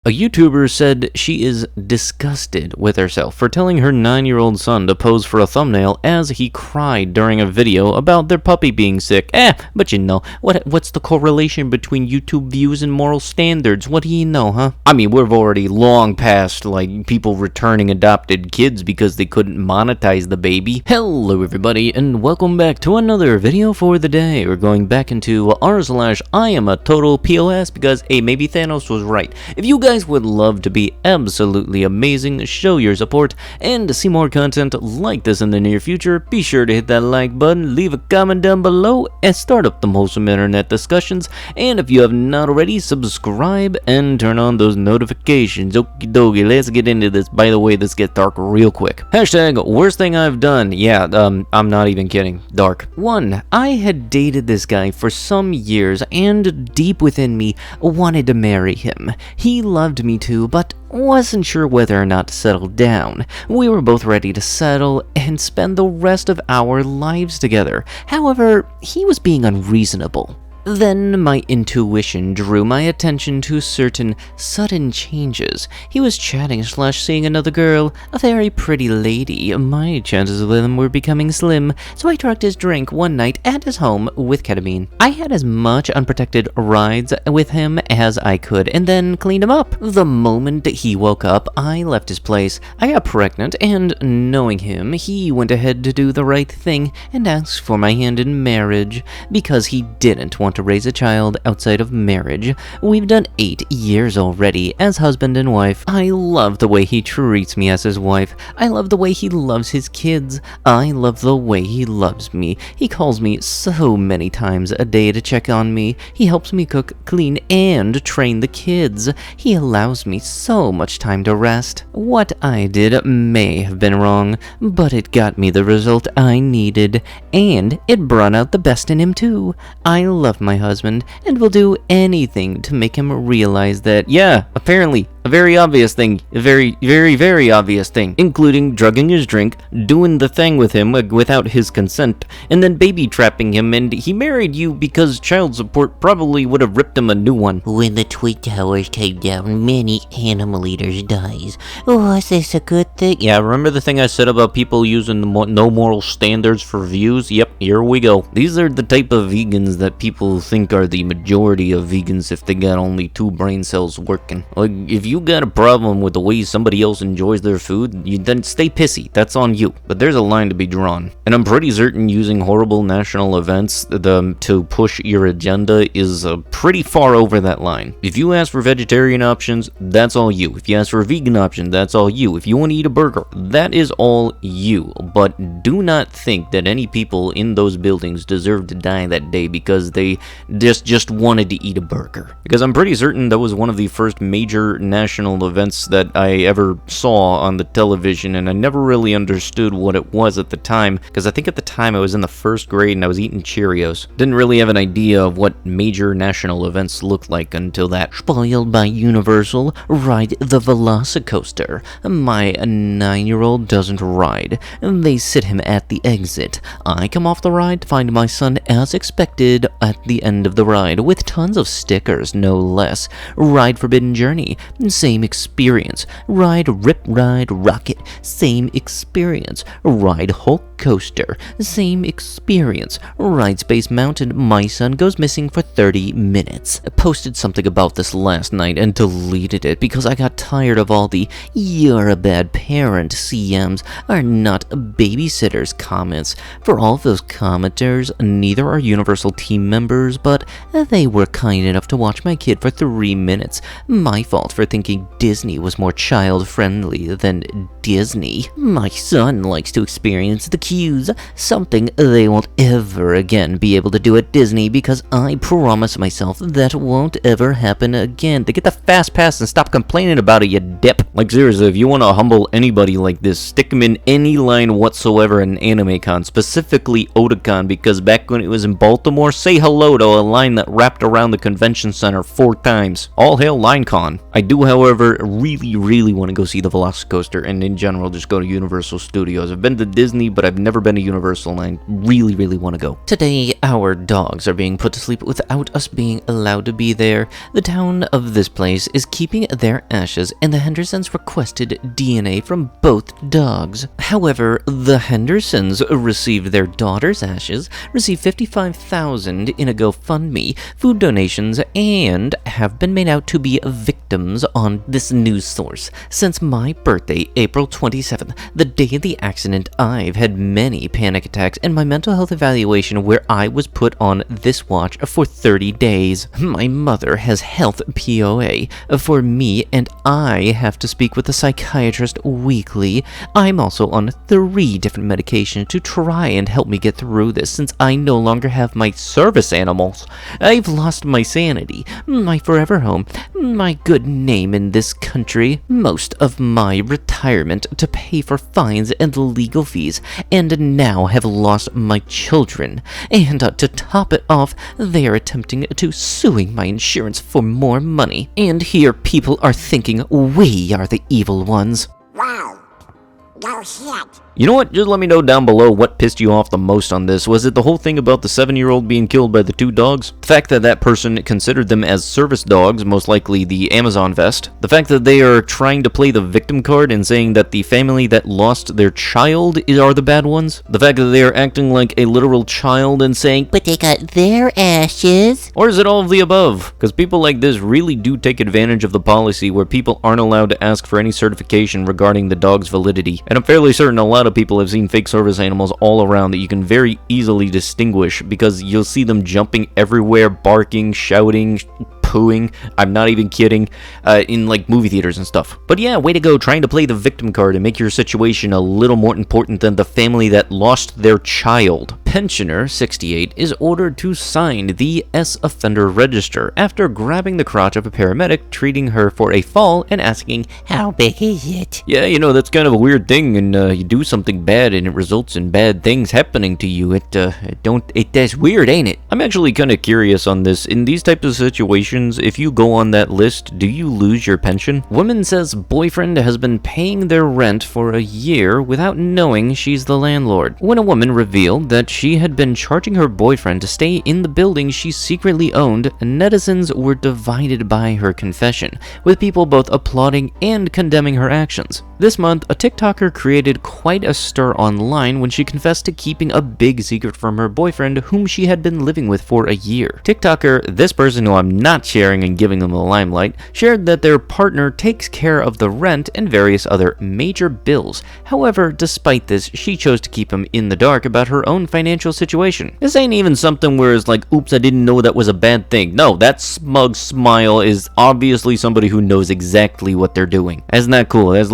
A YouTuber said she is disgusted with herself for telling her 9-year-old son to pose for a thumbnail as he cried during a video about their puppy being sick. But you know, what's the correlation between YouTube views and moral standards? What do you know, huh? I mean, we've already long passed, like, people returning adopted kids because they couldn't monetize the baby. Hello everybody, and welcome back to another video for the day. We're going back into r/iamatotalpieceofsh because, hey, maybe Thanos was right. If you guys would love to be absolutely amazing, show your support, and to see more content like this in the near future, be sure to hit that like button, leave a comment down below, and start up some wholesome internet discussions. And if you have not already, subscribe and turn on those notifications. Okie dokie, let's get into this. By the way, this gets dark real quick. Hashtag worst thing I've done. Yeah, I'm not even kidding. Dark. 1. I had dated this guy for some years, and deep within me, wanted to marry him. He loved me too, but wasn't sure whether or not to settle down. We were both ready to settle and spend the rest of our lives together. However, he was being unreasonable. Then my intuition drew my attention to certain sudden changes. He was chatting/seeing another girl, a very pretty lady. My chances with him were becoming slim, so I drugged his drink one night at his home with ketamine. I had as much unprotected rides with him as I could and then cleaned him up. The moment he woke up, I left his place. I got pregnant, and knowing him, he went ahead to do the right thing and asked for my hand in marriage because he didn't want to raise a child outside of marriage. We've done 8 years already as husband and wife. I love the way he treats me as his wife. I love the way he loves his kids. I love the way he loves me. He calls me so many times a day to check on me. He helps me cook, clean, and train the kids. He allows me so much time to rest. What I did may have been wrong, but it got me the result I needed, and it brought out the best in him too. I love my husband and will do anything to make him realize that, yeah, apparently a very obvious thing, a very obvious thing, including drugging his drink, doing the thing with him without his consent, and then baby trapping him, and he married you because child support probably would have ripped him a new one. When the Twin Towers came down, many animal eaters dies. Was this a good thing? Yeah, remember the thing I said about people using the no moral standards for views? Yep, here we go. These are the type of vegans that people think are the majority of vegans if they got only 2 brain cells working. Like, if you got a problem with the way somebody else enjoys their food, you then stay pissy. That's on you. But there's a line to be drawn. And I'm pretty certain using horrible national events to push your agenda is pretty far over that line. If you ask for vegetarian options, that's all you. If you ask for a vegan option, that's all you. If you want to eat a burger, that is all you. But do not think that any people in those buildings deserve to die that day because they just wanted to eat a burger. Because I'm pretty certain that was one of the first major national events that I ever saw on the television, and I never really understood what it was at the time, because I think at the time I was in the 1st grade and I was eating Cheerios. Didn't really have an idea of what major national events looked like until that. Spoiled by Universal, ride the Velocicoaster. My 9-year-old doesn't ride. They sit him at the exit. I come off the ride, find my son as expected at the end of the ride, with tons of stickers, no less. Ride Forbidden Journey, same experience. Ride Rip Ride Rocket, same experience. Ride Hulk Coaster, same experience. Ride Space Mountain, my son goes missing for 30 minutes. I posted something about this last night and deleted it because I got tired of all the "you're a bad parent" CMs are not babysitters comments. For all of those commenters, neither are Universal team members, but they were kind enough to watch my kid for 3 minutes. My fault for thinking Disney was more child-friendly than Disney. My son likes to experience the queues, something they won't ever again be able to do at Disney because I promise myself that won't ever happen again. To get the fast pass and stop complaining about it, you dip. Like, seriously, if you want to humble anybody like this, stick them in any line whatsoever in AnimeCon, specifically Otakon, because back when it was in Baltimore, say hello to a line that wrapped around the convention center 4 times. All hail LineCon. I do, however, really want to go see the Velocicoaster, and in general, just go to Universal Studios. I've been to Disney, but I've never been to Universal, and I really, really want to go. Today, our dogs are being put to sleep without us being allowed to be there. The town of this place is keeping their ashes, and the Hendersons requested DNA from both dogs. However, the Hendersons received their daughter's ashes, received $55,000 in a GoFundMe, food donations, and have been made out to be victims on this news source. Since my birthday, April 27th, the day of the accident, I've had many panic attacks and my mental health evaluation where I was put on this watch for 30 days. My mother has health POA for me and I have to speak with a psychiatrist weekly. I'm also on 3 different medications to try and help me get through this since I no longer have my service animals. I've lost my sanity, my forever home, my good name in this country, most of my retirement to pay for fines and legal fees, and now have lost my children. And to top it off, they are attempting to suing my insurance for more money. And here people are thinking we are the evil ones. Wow. No shit. You know what? Just let me know down below what pissed you off the most on this. Was it the whole thing about the 7-year-old being killed by the 2 dogs? The fact that that person considered them as service dogs, most likely the Amazon vest? The fact that they are trying to play the victim card and saying that the family that lost their child are the bad ones? The fact that they are acting like a literal child and saying, But they got their ashes. or is it all of the above? Because people like this really do take advantage of the policy where people aren't allowed to ask for any certification regarding the dog's validity. And I'm fairly certain a lot of people have seen fake service animals all around that you can very easily distinguish because you'll see them jumping everywhere, barking, shouting, pooing. I'm not even kidding, in like movie theaters and stuff. But yeah, way to go trying to play the victim card and make your situation a little more important than the family that lost their child. Pensioner 68 is ordered to sign the S offender register after grabbing the crotch of a paramedic treating her for a fall and asking, How big is it? yeah, you know, that's kind of a weird thing, and you do something bad and it results in bad things happening to you. That's weird, ain't it? I'm actually kind of curious on this. In these types of situations, if you go on that list, do you lose your pension? Woman says boyfriend has been paying their rent for a year without knowing she's the landlord. When a woman revealed that she had been charging her boyfriend to stay in the building she secretly owned, netizens were divided by her confession, with people both applauding and condemning her actions. This month, a TikToker created quite a stir online when she confessed to keeping a big secret from her boyfriend, whom she had been living with for a year. TikToker, this person who I'm not sharing and giving them the limelight, shared that their partner takes care of the rent and various other major bills. However, despite this, she chose to keep him in the dark about her own financial situation. This ain't even something where it's like, oops, I didn't know that was a bad thing. No, that smug smile is obviously somebody who knows exactly what they're doing. Isn't that cool? That's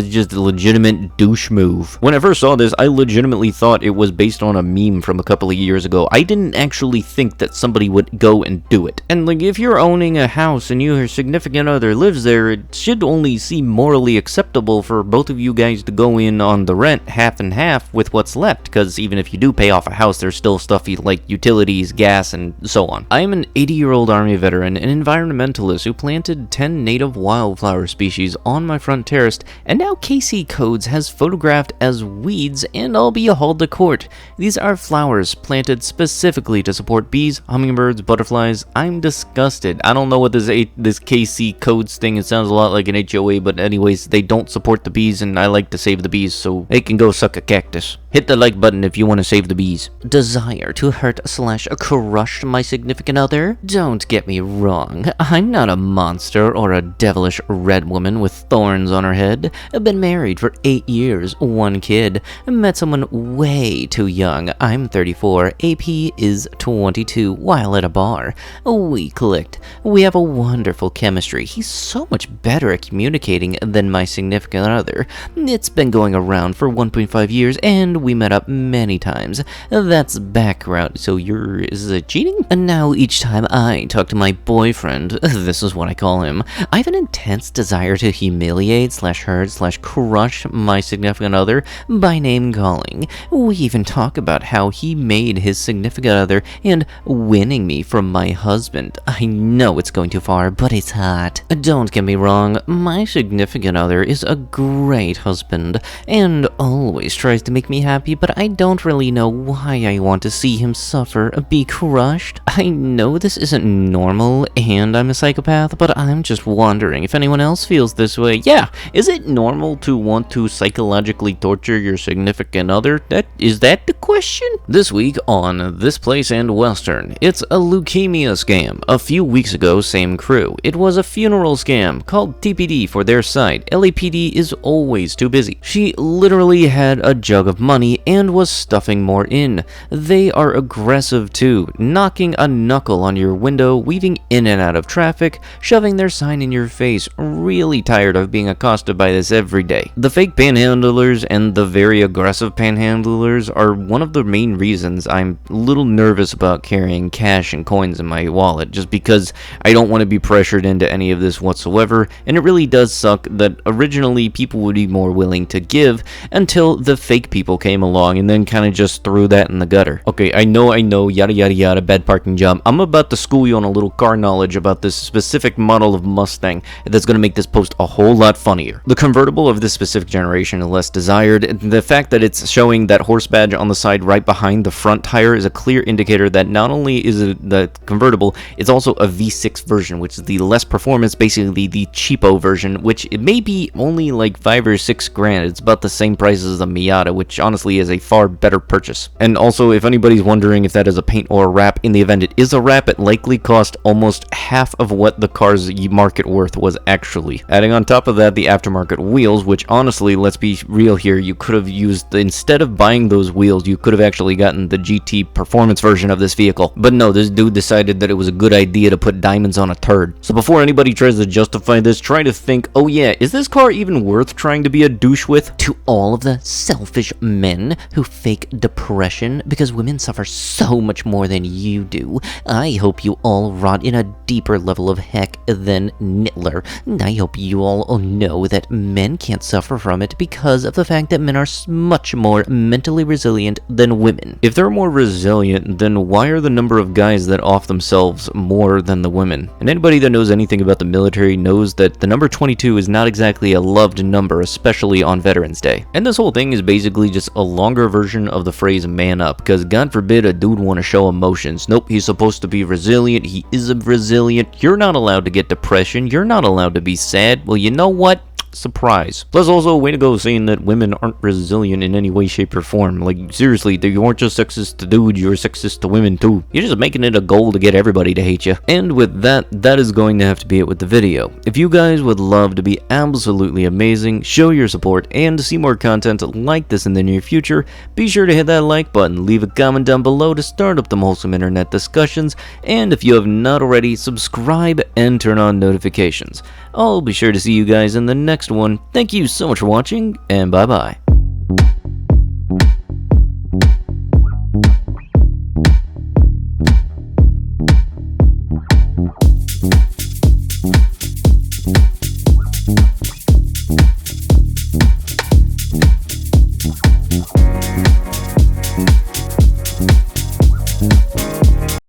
just a legitimate douche move. When I first saw this, I legitimately thought it was based on a meme from a couple of years ago. I didn't actually think that somebody would go and do it. And like, if you're owning a house and your significant other lives there, it should only seem morally acceptable for both of you guys to go in on the rent half and half with what's left, because even if you do pay off a house, there's still stuff like utilities, gas, and so on. I am an 80-year-old Army veteran and environmentalist who planted 10 native wildflower species on my front terrace, and now KC Codes has photographed as weeds, and I'll be hauled to court. These are flowers planted specifically to support bees, hummingbirds, butterflies. I'm disgusted. I don't know what this KC Codes thing, it sounds a lot like an HOA, but anyways, they don't support the bees, and I like to save the bees, so they can go suck a cactus. Hit the like button if you want to save the bees. Desire to hurt/crush my significant other? Don't get me wrong, I'm not a monster or a devilish red woman with thorns on her head. I've been married for 8 years, 1 kid. Met someone way too young. I'm 34, AP is 22, while at a bar. We clicked. We have a wonderful chemistry. He's so much better at communicating than my significant other. It's been going around for 1.5 years, and we met up many times. That's background. So is it cheating? And now each time I talk to my boyfriend, this is what I call him, I have an intense desire to humiliate/hurt/crush my significant other by name calling. We even talk about how he made his significant other and winning me from my husband. I know it's going too far, but it's hot. Don't get me wrong, my significant other is a great husband and always tries to make me happy, but I don't really know why I want to see him suffer, be crushed. I know this isn't normal, and I'm a psychopath, but I'm just wondering if anyone else feels this way. Yeah, is it normal to want to psychologically torture your significant other? Is that the question? This week on This Place and Western, it's a leukemia scam. A few weeks ago, same crew. It was a funeral scam called TPD for their site. LAPD is always too busy. She literally had a jug of money and was stuffing more in. They are aggressive too, knocking a knuckle on your window, weaving in and out of traffic, shoving their sign in your face. Really tired of being accosted by this every day. The fake panhandlers and the very aggressive panhandlers are one of the main reasons I'm a little nervous about carrying cash and coins in my wallet, just because I don't want to be pressured into any of this whatsoever, and it really does suck that originally people would be more willing to give until the fake people came along and then kind of just threw that in the gutter. Okay, I know, yada yada yada, bad parking job. I'm about to school you on a little car knowledge about this specific model of Mustang that's going to make this post a whole lot funnier. The convertible of this specific generation is less desired. The fact that it's showing that horse badge on the side right behind the front tire is a clear indicator that not only is it the convertible, it's also a V6 version, which is the less performance, basically the cheapo version, which it may be only like 5 or 6 grand. It's about the same price as the Miata, which honestly is a far better purchase. And also, if anybody's wondering if that is a paint or a wrap, in the event it is a wrap, it likely cost almost half of what the car's market worth was actually. Adding on top of that the aftermarket wheels, which honestly, let's be real here, you could have used, instead of buying those wheels, you could have actually gotten the GT performance version of this vehicle. But no, this dude decided that it was a good idea to put diamonds on a turd. So before anybody tries to justify this, try to think, oh yeah, is this car even worth trying to be a douche with? To all of the selfish men who fake depression because women suffer so much more than you do, I hope you all rot in a deeper level of heck than Nittler. I hope you all know that men can't suffer from it because of the fact that men are much more mentally resilient than women. If they're more resilient, then why are the number of guys that off themselves more than the women? And anybody that knows anything about the military knows that the number 22 is not exactly a loved number, especially on Veterans Day. And this whole thing is basically just a longer version of the phrase man up, because God forbid a dude want to show emotions. Nope, he's supposed to be resilient. He is resilient. You're not allowed to get depression. You're not allowed to be sad. Well, you know what? Surprise. Plus also, way to go saying that women aren't resilient in any way, shape, or form. Like, seriously, you aren't just sexist to dudes, you're sexist to women too. You're just making it a goal to get everybody to hate you. And with that, that is going to have to be it with the video. If you guys would love to be absolutely amazing, show your support, and to see more content like this in the near future, be sure to hit that like button, leave a comment down below to start up the wholesome internet discussions, and if you have not already, subscribe and turn on notifications. I'll be sure to see you guys in the next one. Thank you so much for watching, and bye-bye.